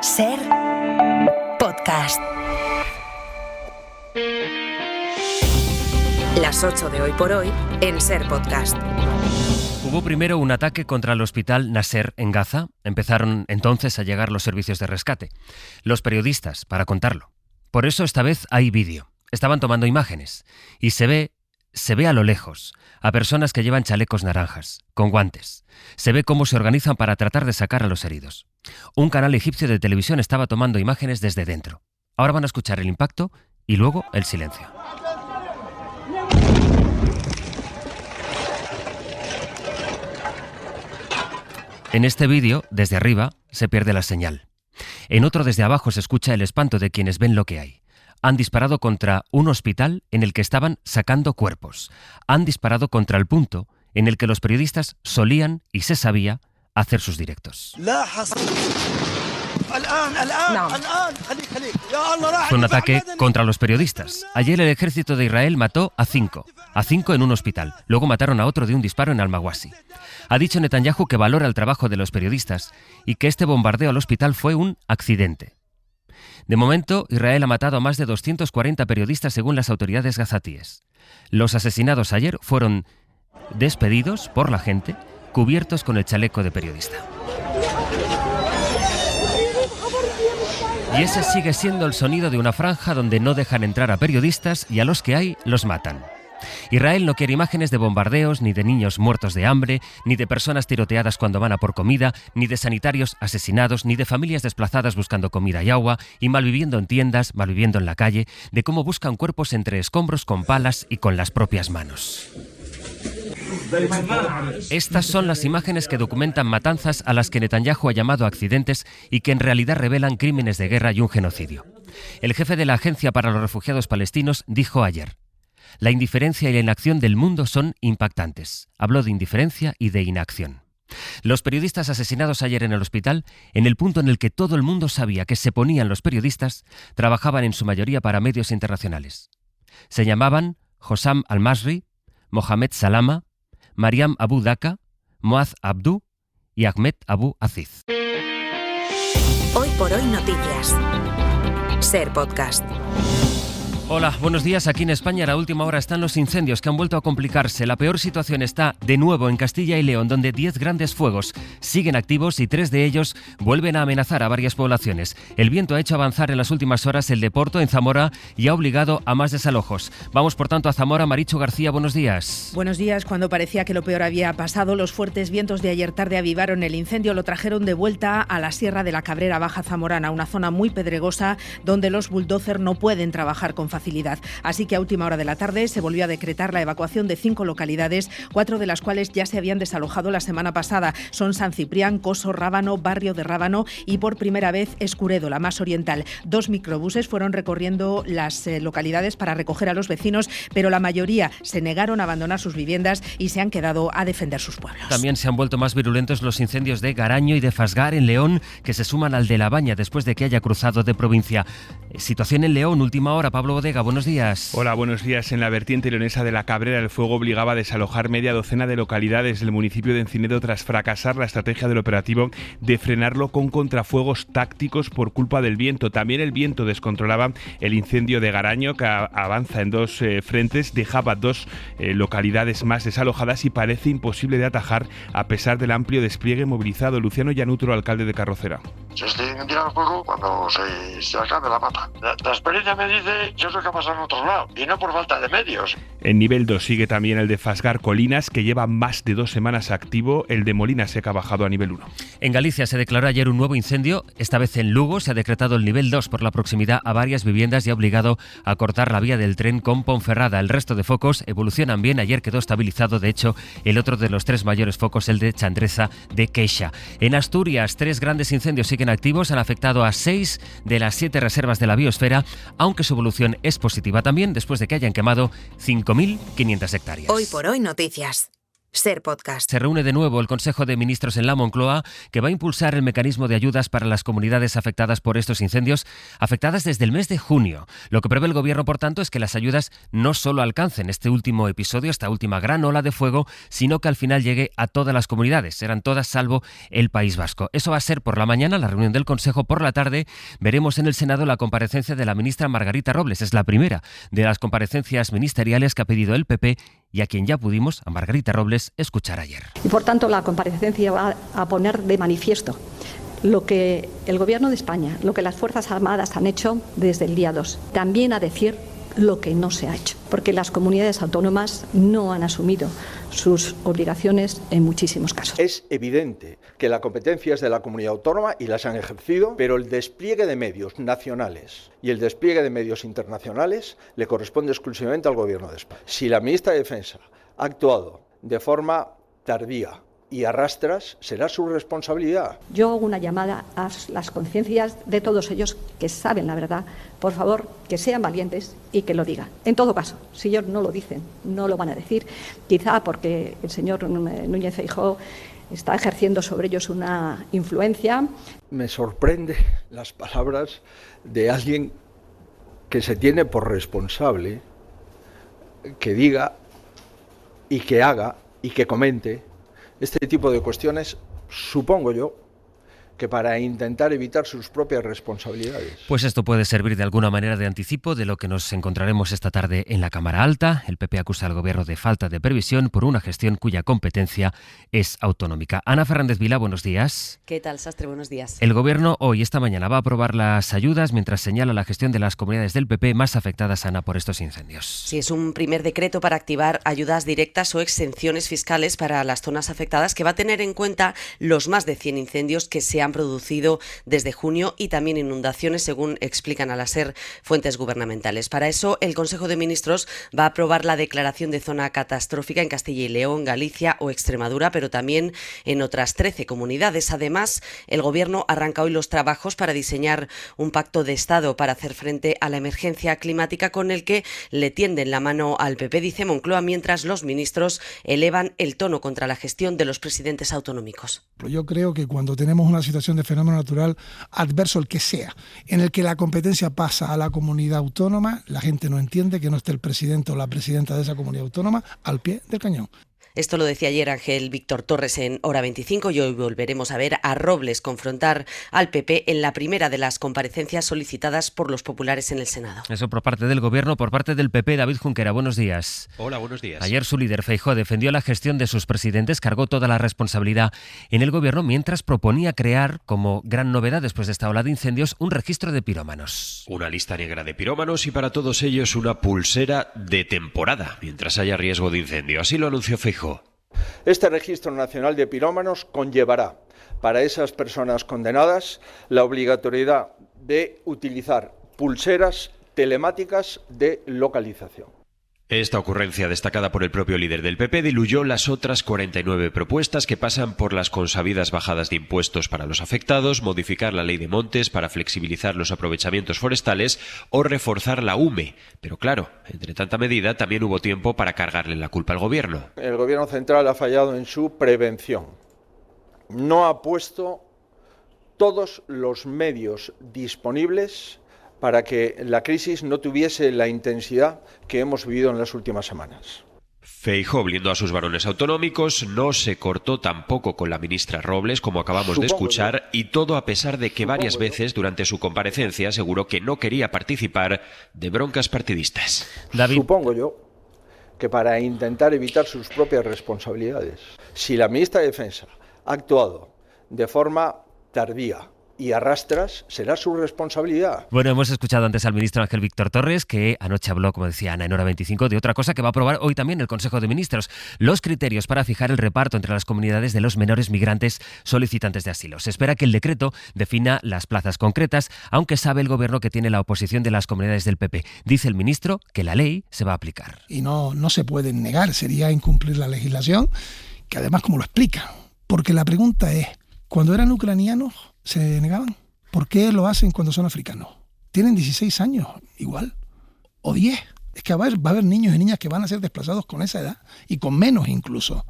Ser Podcast. Las 8 de Hoy por Hoy en Ser Podcast. Hubo primero un ataque contra el hospital Nasser en Gaza. Empezaron entonces a llegar los servicios de rescate. Los periodistas, para contarlo. Por eso esta vez hay vídeo. Estaban tomando imágenes. Y se ve a lo lejos a personas que llevan chalecos naranjas, con guantes. Se ve cómo se organizan para tratar de sacar a los heridos. Un canal egipcio de televisión estaba tomando imágenes desde dentro. Ahora van a escuchar el impacto y luego el silencio. En este vídeo, desde arriba, se pierde la señal. En otro, desde abajo, se escucha el espanto de quienes ven lo que hay. Han disparado contra un hospital en el que estaban sacando cuerpos. Han disparado contra el punto en el que los periodistas solían, y se sabía, hacer sus directos. Fue un ataque contra los periodistas. Ayer el ejército de Israel mató a cinco en un hospital. Luego mataron a otro de un disparo en Al-Mawasi. Ha dicho Netanyahu que valora el trabajo de los periodistas y que este bombardeo al hospital fue un accidente. De momento, Israel ha matado a más de 240 periodistas según las autoridades gazatíes. Los asesinados ayer fueron despedidos por la gente, cubiertos con el chaleco de periodista. Y ese sigue siendo el sonido de una franja donde no dejan entrar a periodistas y a los que hay los matan. Israel no quiere imágenes de bombardeos, ni de niños muertos de hambre, ni de personas tiroteadas cuando van a por comida, ni de sanitarios asesinados, ni de familias desplazadas buscando comida y agua, y malviviendo en tiendas, malviviendo en la calle, de cómo buscan cuerpos entre escombros con palas y con las propias manos. Estas son las imágenes que documentan matanzas a las que Netanyahu ha llamado accidentes y que en realidad revelan crímenes de guerra y un genocidio. El jefe de la Agencia para los Refugiados Palestinos dijo ayer: la indiferencia y la inacción del mundo son impactantes. Habló de indiferencia y de inacción. Los periodistas asesinados ayer en el hospital, en el punto en el que todo el mundo sabía que se ponían los periodistas, trabajaban en su mayoría para medios internacionales. Se llamaban Hossam Al-Masri, Mohamed Salama, Mariam Abu Daka, Moaz Abdu y Ahmed Abu Aziz. Hoy por Hoy Noticias. Ser Podcast. Hola, buenos días. Aquí en España a la última hora están los incendios que han vuelto a complicarse. La peor situación está de nuevo en Castilla y León, donde 10 grandes fuegos siguen activos y 3 de ellos vuelven a amenazar a varias poblaciones. El viento ha hecho avanzar en las últimas horas el de Porto, en Zamora, y ha obligado a más desalojos. Vamos, por tanto, a Zamora. Marichu García, buenos días. Buenos días. Cuando parecía que lo peor había pasado, los fuertes vientos de ayer tarde avivaron el incendio. Lo trajeron de vuelta a la Sierra de la Cabrera Baja Zamorana, una zona muy pedregosa donde los bulldozers no pueden trabajar con facilidad. Así que a última hora de la tarde se volvió a decretar la evacuación de 5 localidades, 4 de las cuales ya se habían desalojado la semana pasada. Son San Ciprián, Coso, Rábano, Barrio de Rábano y por primera vez Escuredo, la más oriental. 2 microbuses fueron recorriendo las localidades para recoger a los vecinos, pero la mayoría se negaron a abandonar sus viviendas y se han quedado a defender sus pueblos. También se han vuelto más virulentos los incendios de Garaño y de Fasgar en León, que se suman al de La Baña después de que haya cruzado de provincia. Situación en León, última hora. Pablo Bodega, buenos días. Hola, buenos días. En la vertiente leonesa de la Cabrera, el fuego obligaba a desalojar media docena de localidades del municipio de Encinedo tras fracasar la estrategia del operativo de frenarlo con contrafuegos tácticos por culpa del viento. También el viento descontrolaba el incendio de Garaño, que avanza en 2 frentes, dejaba 2 localidades más desalojadas y parece imposible de atajar a pesar del amplio despliegue movilizado. Luciano Llanutro, alcalde de Carrocera. Se extinguirá el fuego cuando se acabe la mata. La experiencia me dice que es lo que ha pasado en otros lados, y no por falta de medios. En nivel 2 sigue también el de Fasgar Colinas, que lleva más de 2 semanas activo. El de Molina Seca ha bajado a nivel 1. En Galicia se declaró ayer un nuevo incendio, esta vez en Lugo. Se ha decretado el nivel 2 por la proximidad a varias viviendas y ha obligado a cortar la vía del tren con Ponferrada. El resto de focos evolucionan bien. Ayer quedó estabilizado, de hecho, el otro de los 3 mayores focos, el de Chandreza de Queixa. En Asturias, 3 grandes incendios siguen activos. Han afectado a 6 de las 7 reservas de la biosfera, aunque su evolución es positiva también después de que hayan quemado 5.500 hectáreas. Hoy por Hoy Noticias. Ser Podcast. Se reúne de nuevo el Consejo de Ministros en la Moncloa, que va a impulsar el mecanismo de ayudas para las comunidades afectadas por estos incendios, afectadas desde el mes de junio. Lo que prevé el Gobierno, por tanto, es que las ayudas no solo alcancen este último episodio, esta última gran ola de fuego, sino que al final llegue a todas las comunidades. Serán todas salvo el País Vasco. Eso va a ser por la mañana, la reunión del Consejo. Por la tarde veremos en el Senado la comparecencia de la ministra Margarita Robles. Es la primera de las comparecencias ministeriales que ha pedido el PP y a quien ya pudimos, a Margarita Robles, escuchar ayer. Y por tanto la comparecencia va a poner de manifiesto lo que el Gobierno de España, lo que las Fuerzas Armadas han hecho desde el día 2. También a decir lo que no se ha hecho, porque las comunidades autónomas no han asumido sus obligaciones en muchísimos casos. Es evidente que la competencia es de la comunidad autónoma y las han ejercido, pero el despliegue de medios nacionales y el despliegue de medios internacionales le corresponde exclusivamente al Gobierno de España. Si la ministra de Defensa ha actuado de forma tardía y a rastras, será su responsabilidad. Yo hago una llamada a las conciencias de todos ellos que saben la verdad. Por favor, que sean valientes y que lo digan. En todo caso, si ellos no lo dicen, no lo van a decir, quizá porque el señor Núñez Feijóo está ejerciendo sobre ellos una influencia. Me sorprende las palabras de alguien que se tiene por responsable, que diga y que haga y que comente este tipo de cuestiones, supongo yo, que para intentar evitar sus propias responsabilidades. Pues esto puede servir de alguna manera de anticipo de lo que nos encontraremos esta tarde en la Cámara Alta. El PP acusa al Gobierno de falta de previsión por una gestión cuya competencia es autonómica. Ana Fernández Vila, buenos días. ¿Qué tal, Sastre? Buenos días. El Gobierno hoy, esta mañana, va a aprobar las ayudas mientras señala la gestión de las comunidades del PP más afectadas, Ana, por estos incendios. Sí, es un primer decreto para activar ayudas directas o exenciones fiscales para las zonas afectadas que va a tener en cuenta los más de 100 incendios que se han producido desde junio y también inundaciones, según explican a la SER fuentes gubernamentales. Para eso, el Consejo de Ministros va a aprobar la declaración de zona catastrófica en Castilla y León, Galicia o Extremadura, pero también en otras 13 comunidades. Además, el Gobierno arranca hoy los trabajos para diseñar un pacto de Estado para hacer frente a la emergencia climática con el que le tienden la mano al PP, dice Moncloa, mientras los ministros elevan el tono contra la gestión de los presidentes autonómicos. Yo creo que cuando tenemos una situación de fenómeno natural adverso, el que sea, en el que la competencia pasa a la comunidad autónoma, la gente no entiende que no esté el presidente o la presidenta de esa comunidad autónoma al pie del cañón. Esto lo decía ayer Ángel Víctor Torres en Hora 25 y hoy volveremos a ver a Robles confrontar al PP en la primera de las comparecencias solicitadas por los populares en el Senado. Eso por parte del Gobierno. Por parte del PP, David Junquera, buenos días. Hola, buenos días. Ayer su líder, Feijóo, defendió la gestión de sus presidentes, cargó toda la responsabilidad en el Gobierno, mientras proponía crear, como gran novedad después de esta ola de incendios, un registro de pirómanos. Una lista negra de pirómanos y para todos ellos una pulsera de temporada, mientras haya riesgo de incendio. Así lo anunció Feijóo. Este registro nacional de pirómanos conllevará para esas personas condenadas la obligatoriedad de utilizar pulseras telemáticas de localización. Esta ocurrencia, destacada por el propio líder del PP, diluyó las otras 49 propuestas que pasan por las consabidas bajadas de impuestos para los afectados, modificar la ley de montes para flexibilizar los aprovechamientos forestales o reforzar la UME. Pero claro, entre tanta medida también hubo tiempo para cargarle la culpa al Gobierno. El Gobierno central ha fallado en su prevención. No ha puesto todos los medios disponibles para que la crisis no tuviese la intensidad que hemos vivido en las últimas semanas. Feijóo, blindó a sus varones autonómicos, no se cortó tampoco con la ministra Robles, como acabamos de escuchar, y todo a pesar de que varias veces durante su comparecencia aseguró que no quería participar de broncas partidistas. David. Supongo yo que para intentar evitar sus propias responsabilidades, si la ministra de Defensa ha actuado de forma tardía y a rastras, será su responsabilidad. Bueno, hemos escuchado antes al ministro Ángel Víctor Torres, que anoche habló, como decía Ana, en Hora 25, de otra cosa que va a aprobar hoy también el Consejo de Ministros: los criterios para fijar el reparto entre las comunidades de los menores migrantes solicitantes de asilo. Se espera que el decreto defina las plazas concretas, aunque sabe el Gobierno que tiene la oposición de las comunidades del PP. Dice el ministro que la ley se va a aplicar. Y no se pueden negar, sería incumplir la legislación, que además, como lo explica, porque la pregunta es, cuando eran ucranianos, ¿se negaban? ¿Por qué lo hacen cuando son africanos? Tienen 16 años, igual, o 10. Es que va a haber niños y niñas que van a ser desplazados con esa edad y con menos incluso.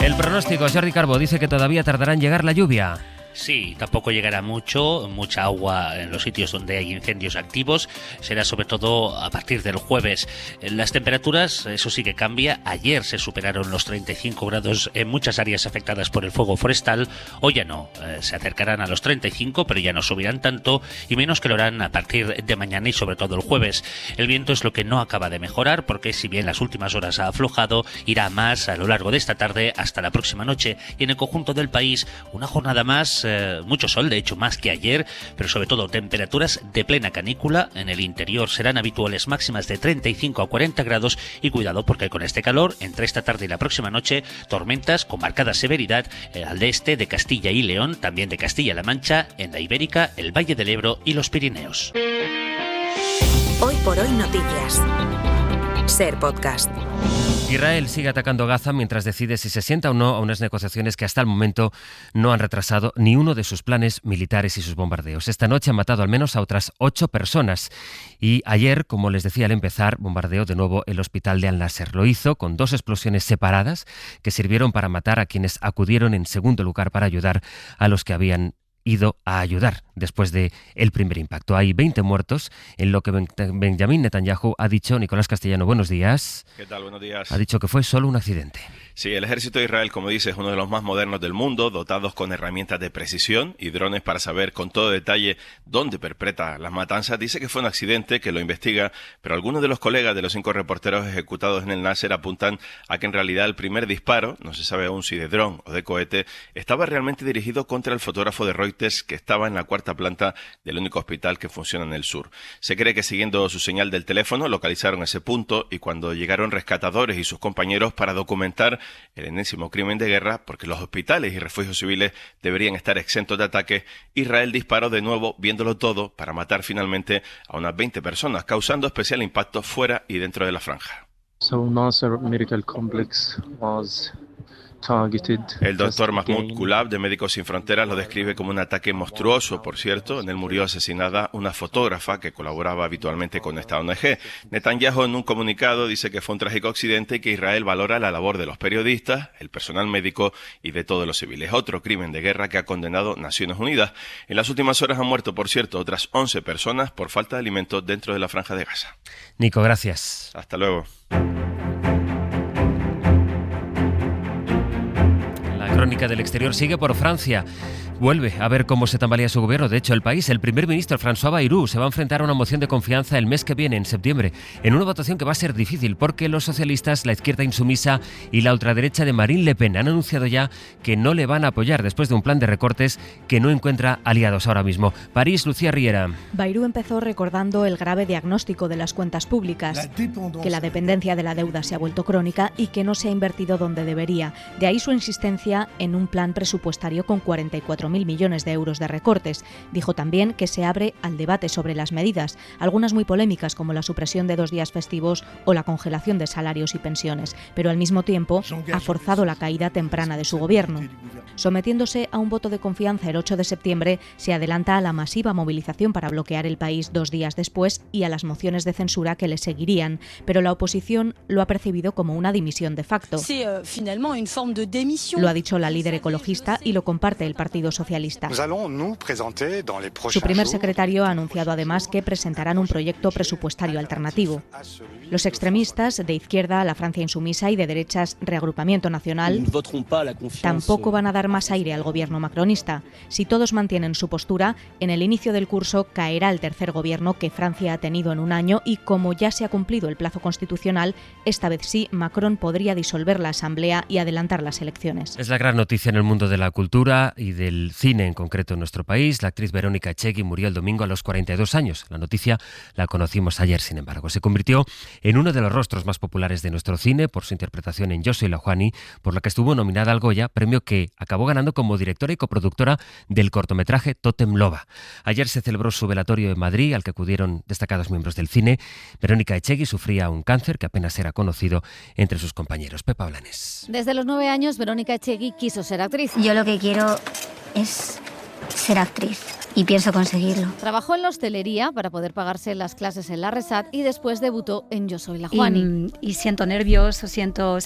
El pronóstico, Jordi Carbó, dice que todavía tardará en llegar la lluvia. Sí, tampoco llegará mucha agua en los sitios donde hay incendios activos. Será sobre todo a partir del jueves. Las temperaturas, eso sí que cambia. Ayer se superaron los 35 grados en muchas áreas afectadas por el fuego forestal. Hoy ya no, se acercarán a los 35, pero ya no subirán tanto y menos que lo harán a partir de mañana y sobre todo el jueves. El viento es lo que no acaba de mejorar porque si bien las últimas horas ha aflojado, irá más a lo largo de esta tarde hasta la próxima noche. Y en el conjunto del país, una jornada más, mucho sol, de hecho más que ayer, pero sobre todo temperaturas de plena canícula. En el interior serán habituales máximas de 35 a 40 grados y cuidado porque con este calor, entre esta tarde y la próxima noche, tormentas con marcada severidad al este de Castilla y León, también de Castilla-La Mancha, en la Ibérica, el Valle del Ebro y los Pirineos. Hoy por hoy noticias. Ser Podcast. Israel sigue atacando Gaza mientras decide si se sienta o no a unas negociaciones que hasta el momento no han retrasado ni uno de sus planes militares y sus bombardeos. Esta noche han matado al menos a otras 8 personas y ayer, como les decía al empezar, bombardeó de nuevo el hospital de Al-Nasser. Lo hizo con 2 explosiones separadas que sirvieron para matar a quienes acudieron en segundo lugar para ayudar a los que habían ido a ayudar después de el primer impacto. Hay 20 muertos en lo que Benjamín Netanyahu ha dicho. Nicolás Castellano, buenos días. ¿Qué tal? Buenos días. Ha dicho que fue solo un accidente. Sí, el ejército de Israel, como dice, es uno de los más modernos del mundo, dotados con herramientas de precisión y drones para saber con todo detalle dónde perpetra las matanzas. Dice que fue un accidente, que lo investiga, pero algunos de los colegas de los 5 reporteros ejecutados en el Nasser apuntan a que en realidad el primer disparo, no se sabe aún si de dron o de cohete, estaba realmente dirigido contra el fotógrafo de Reuters que estaba en la 4ª planta del único hospital que funciona en el sur. Se cree que siguiendo su señal del teléfono localizaron ese punto y cuando llegaron rescatadores y sus compañeros para documentar el enésimo crimen de guerra, porque los hospitales y refugios civiles deberían estar exentos de ataques, Israel disparó de nuevo viéndolo todo para matar finalmente a unas 20 personas, causando especial impacto fuera y dentro de la franja. Nasser Medical Complex was El doctor Mahmoud Kulab de Médicos Sin Fronteras lo describe como un ataque monstruoso, por cierto. En él murió asesinada una fotógrafa que colaboraba habitualmente con esta ONG. Netanyahu en un comunicado dice que fue un trágico accidente y que Israel valora la labor de los periodistas, el personal médico y de todos los civiles. Otro crimen de guerra que ha condenado Naciones Unidas. En las últimas horas han muerto, por cierto, otras 11 personas por falta de alimentos dentro de la franja de Gaza. Nico, gracias. Hasta luego. Crónica del exterior sigue por Francia. Vuelve a ver cómo se tambalea su gobierno. De hecho, el país, el primer ministro François Bayrou, se va a enfrentar a una moción de confianza el mes que viene, en septiembre, en una votación que va a ser difícil porque los socialistas, la izquierda insumisa y la ultraderecha de Marine Le Pen han anunciado ya que no le van a apoyar después de un plan de recortes que no encuentra aliados ahora mismo. París, Lucía Riera. Bayrou empezó recordando el grave diagnóstico de las cuentas públicas, que la dependencia de la deuda se ha vuelto crónica y que no se ha invertido donde debería. De ahí su insistencia en un plan presupuestario con 44.000 millones de euros de recortes. Dijo también que se abre al debate sobre las medidas, algunas muy polémicas como la supresión de 2 días festivos o la congelación de salarios y pensiones, pero al mismo tiempo ha forzado la caída temprana de su gobierno. Sometiéndose a un voto de confianza el 8 de septiembre, se adelanta a la masiva movilización para bloquear el país 2 días después y a las mociones de censura que le seguirían, pero la oposición lo ha percibido como una dimisión de facto. Lo ha dicho la líder ecologista y lo comparte el Partido Socialista. Su primer secretario ha anunciado además que presentarán un proyecto presupuestario alternativo. Los extremistas de izquierda, la Francia Insumisa y de derechas Reagrupamiento Nacional tampoco van a dar más aire al gobierno macronista. Si todos mantienen su postura, en el inicio del curso caerá el tercer gobierno que Francia ha tenido en un año y como ya se ha cumplido el plazo constitucional, esta vez sí Macron podría disolver la Asamblea y adelantar las elecciones. Es la gran noticia en el mundo de la cultura y del cine en concreto en nuestro país. La actriz Verónica Echegui murió el domingo a los 42 años. La noticia la conocimos ayer, sin embargo. Se convirtió en uno de los rostros más populares de nuestro cine por su interpretación en Yo soy la Juani, por la que estuvo nominada al Goya, premio que acabó ganando como directora y coproductora del cortometraje Tótem Loba. Ayer se celebró su velatorio en Madrid, al que acudieron destacados miembros del cine. Verónica Echegui sufría un cáncer que apenas era conocido entre sus compañeros. Pepa Blanes. Desde los 9 años, Verónica Echegui quiso ser actriz. Yo lo que quiero es ser actriz. y pienso conseguirlo. Trabajó en la hostelería para poder pagarse las clases en la Resat y después debutó en Yo soy la Juani. Y siento nervios,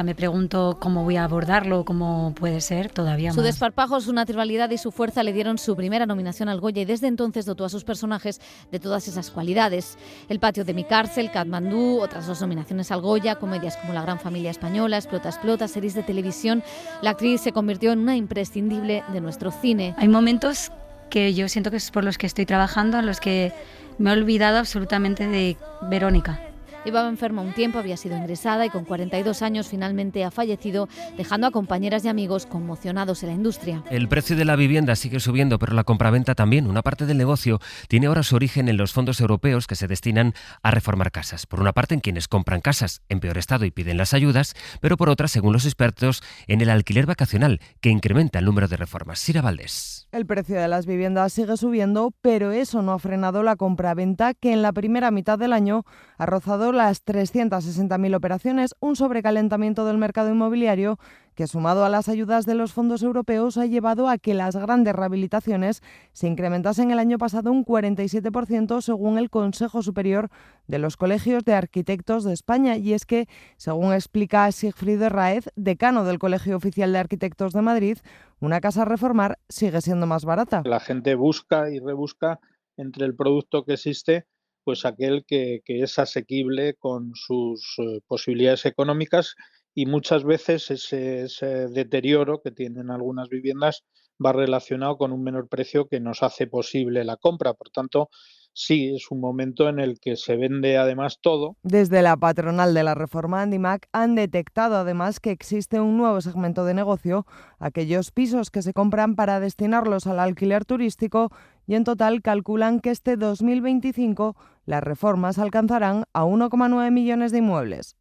me pregunto cómo voy a abordarlo, cómo puede ser todavía Su más. desparpajo, su naturalidad y su fuerza le dieron su primera nominación al Goya y desde entonces dotó a sus personajes de todas esas cualidades. El patio de mi cárcel, Katmandú, otras 2 nominaciones al Goya, comedias como La gran familia española, Explota, series de televisión. La actriz se convirtió en una imprescindible de nuestro cine. Hay momentos que yo siento que es por los que estoy trabajando, en los que me he olvidado absolutamente de Verónica. Llevaba enferma un tiempo, había sido ingresada y con 42 años finalmente ha fallecido, dejando a compañeras y amigos conmocionados en la industria. El precio de la vivienda sigue subiendo, pero la compraventa también. Una parte del negocio tiene ahora su origen en los fondos europeos que se destinan a reformar casas. Por una parte, en quienes compran casas en peor estado y piden las ayudas, pero por otra, según los expertos, en el alquiler vacacional, que incrementa el número de reformas. Sira Valdés. El precio de las viviendas sigue subiendo, pero eso no ha frenado la compraventa, que en la primera mitad del año ha rozado las 360.000 operaciones, un sobrecalentamiento del mercado inmobiliario que, sumado a las ayudas de los fondos europeos, ha llevado a que las grandes rehabilitaciones se incrementasen el año pasado un 47%, según el Consejo Superior de los Colegios de Arquitectos de España. Y es que, según explica Sigfrido Herráez, decano del Colegio Oficial de Arquitectos de Madrid, una casa a reformar sigue siendo más barata. La gente busca y rebusca entre el producto que existe, pues aquel que es asequible con sus posibilidades económicas, y muchas veces ese deterioro que tienen algunas viviendas va relacionado con un menor precio que nos hace posible la compra. Por tanto, sí, es un momento en el que se vende además todo. Desde la patronal de la reforma, Andimac, han detectado además que existe un nuevo segmento de negocio, aquellos pisos que se compran para destinarlos al alquiler turístico, y en total calculan que este 2025 las reformas alcanzarán a 1,9 millones de inmuebles.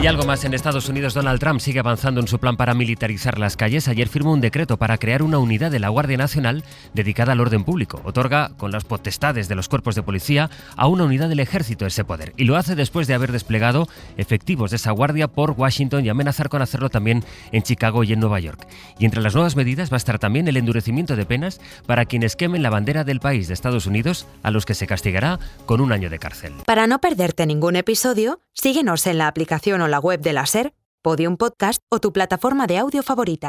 Y algo más, en Estados Unidos, Donald Trump sigue avanzando en su plan para militarizar las calles. Ayer firmó un decreto para crear una unidad de la Guardia Nacional dedicada al orden público. Otorga, con las potestades de los cuerpos de policía, a una unidad del ejército ese poder. Y lo hace después de haber desplegado efectivos de esa guardia por Washington y amenazar con hacerlo también en Chicago y en Nueva York. Y entre las nuevas medidas va a estar también el endurecimiento de penas para quienes quemen la bandera del país de Estados Unidos, a los que se castigará con 1 año de cárcel. Para no perderte ningún episodio, síguenos en la aplicación o la web de la SER, Podium Podcast o tu plataforma de audio favorita.